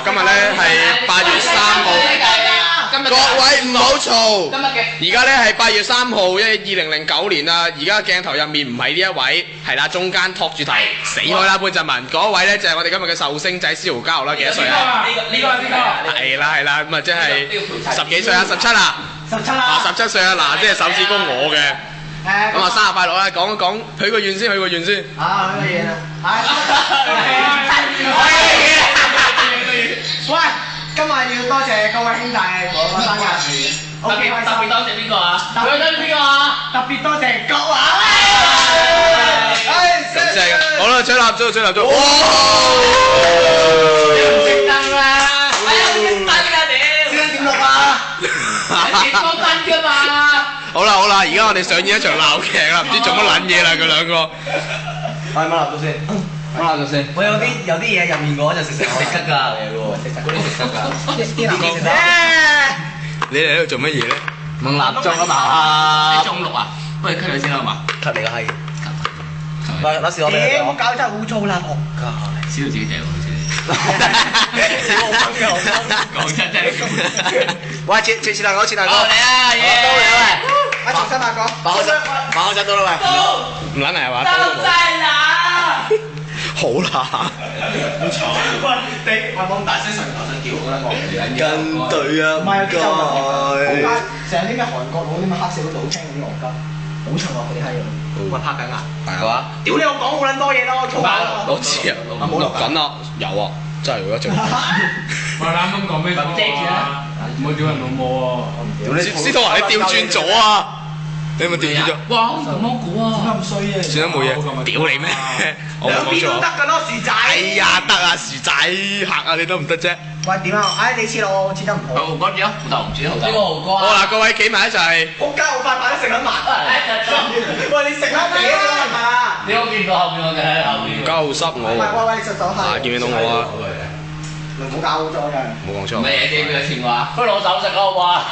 今日咧係8月3號。各位唔好嘈。而家咧係8月3號，因為2009年啦。而家鏡頭入面唔係呢一位，係啦，中間托住頭死開啦潘振文。嗰位咧就係我哋今日嘅壽星仔司徒嘉豪啦，幾多歲啊？呢個係啦，咁啊即係10幾歲啊，17啦。17歲啊，嗱，即係手指公我嘅。咁啊，生日快樂啦！講一講，許個願先。啊，許個願啊！喂，今日要多謝各位兄弟我生日。特別多謝邊個啊？特別多謝各位。咁正嘅，好啦，吹蠟燭。哇！熄燈啦！熄燈㗎屌！先點錄啊？點多燈㗎嘛？好啦，而家我哋上演一場鬧劇啦，唔知做乜撚嘢啦，佢兩個。係乜蠟燭先？我有啲嘢入面嘅話就食得㗎，嗰啲食得㗎。啲蠟燭食得。你哋喺度做乜嘢咧？掹蠟燭啊嘛！你中六啊？不如吸佢先啦，好嘛？吸你個閪！喂，攞時我俾你。屌，搞真係污糟啦，惡㗎！知道自己正喎，講真係。喂，切大哥，切大哥。嚟啊！耶！啊，重新大哥。把口塞到啦喂。唔撚嚟係嘛？都在哪？好啦。喂，冇咁大聲，我想叫我啦，我跟隊啊！唔係啊，成日啲咩韓國佬啲咩黑社會佬聽嗰啲樂家，好長喎嗰啲閪佬。喂，拍緊啊？係啊。屌你！我講好撚多嘢咯，粗口。我知啊，冇錄緊啊，有啊，真係如果做。喂，啱啱講咩啊？唔好屌人老母喎！司徒華，你調轉咗啊！你有冇調轉咗？哇！好似咁樣估啊！咁衰啊！算啦冇嘢，屌你咩？我兩邊都冇講錯。得㗎咯，薯仔。哎呀，得啊，薯仔嚇啊，你得唔得啫？喂，點啊？唉，你切我切得唔好。好嗰啲啊，紅唔知紅豆。呢個紅哥好嗱，各位企埋一齊。仆街！我塊飯都食緊埋。喂，你食得幾啊？係咪啊？你有見到後面我哋喺後面。鳩濕我喎。喂，隻手係。見唔見到我啊？唔好搞好咗真係。冇講錯。咩嘢啲佢嘅情話？不如攞手食啦好嘛？